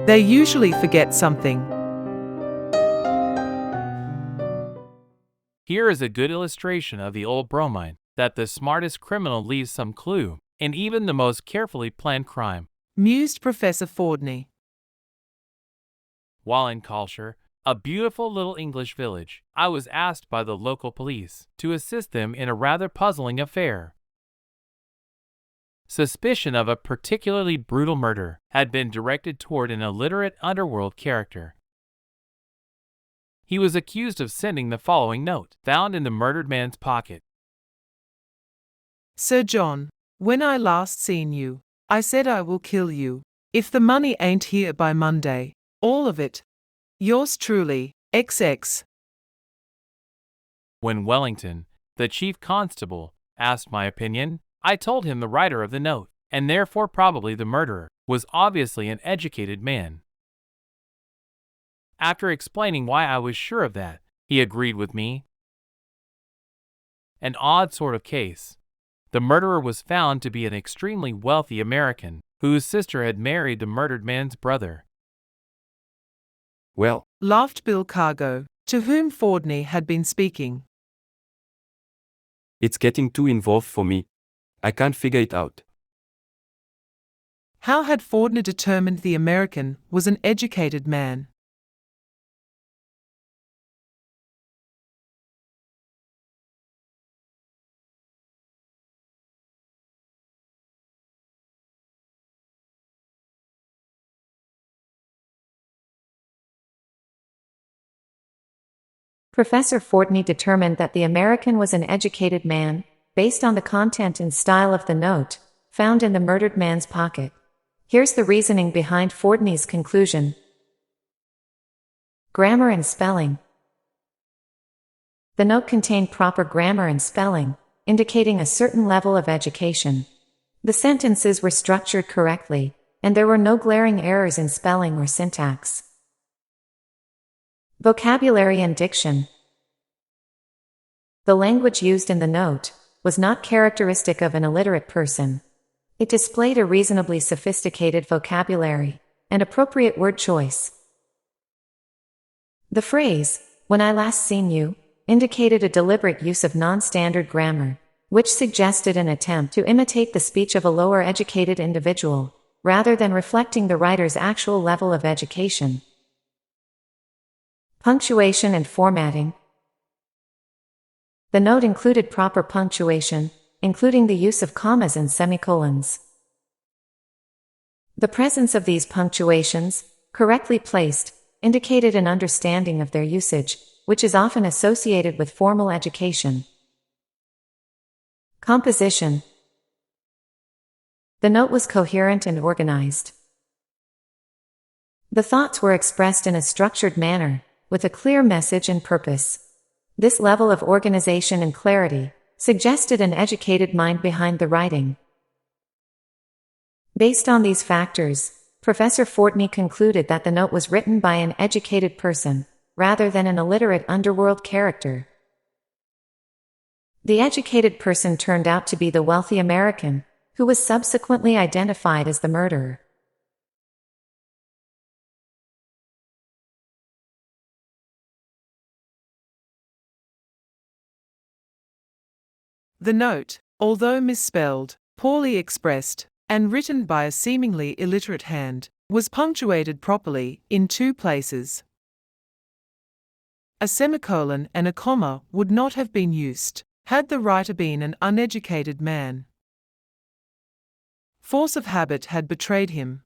They usually forget something. Here is a good illustration of the old bromine, that the smartest criminal leaves some clue, in even the most carefully planned crime. Mused Professor Fordney. While in Culture, a beautiful little English village, I was asked by the local police to assist them in a rather puzzling affair. Suspicion of a particularly brutal murder had been directed toward an illiterate underworld character. He was accused of sending the following note, found in the murdered man's pocket. Sir John, when I last seen you, I said I will kill you. If the money ain't here by Monday, all of it. Yours truly, XX. When Wellington, the chief constable, asked my opinion, I told him the writer of the note, and therefore probably the murderer, was obviously an educated man. After explaining why I was sure of that, he agreed with me. An odd sort of case. The murderer was found to be an extremely wealthy American, whose sister had married the murdered man's brother. Well, Laughed Bill Cargo, to whom Fordney had been speaking. it's getting too involved for me. I can't figure it out. How had Fordney determined the American was an educated man? Professor Fordney determined that the American was an educated man, based on the content and style of the note, found in the murdered man's pocket. Here's the reasoning behind Fordney's conclusion. Grammar and spelling. The note contained proper grammar and spelling, indicating a certain level of education. The sentences were structured correctly, and there were no glaring errors in spelling or syntax. Vocabulary and diction. The language used in the note was not characteristic of an illiterate person. It displayed a reasonably sophisticated vocabulary and appropriate word choice. The phrase, "when I last seen you," indicated a deliberate use of non-standard grammar, which suggested an attempt to imitate the speech of a lower-educated individual, rather than reflecting the writer's actual level of education. Punctuation and formatting. The note included proper punctuation, including the use of commas and semicolons. The presence of these punctuations, correctly placed, indicated an understanding of their usage, which is often associated with formal education. Composition. The note was coherent and organized. The thoughts were expressed in a structured manner, with a clear message and purpose. This level of organization and clarity suggested an educated mind behind the writing. Based on these factors, Professor Fordney concluded that the note was written by an educated person, rather than an illiterate underworld character. The educated person turned out to be the wealthy American, who was subsequently identified as the murderer. The note, although misspelled, poorly expressed, and written by a seemingly illiterate hand, was punctuated properly in 2 places. A semicolon and a comma would not have been used, had the writer been an uneducated man. Force of habit had betrayed him.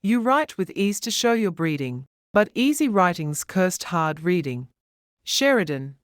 You write with ease to show your breeding, but easy writing's cursed hard reading. Sheridan.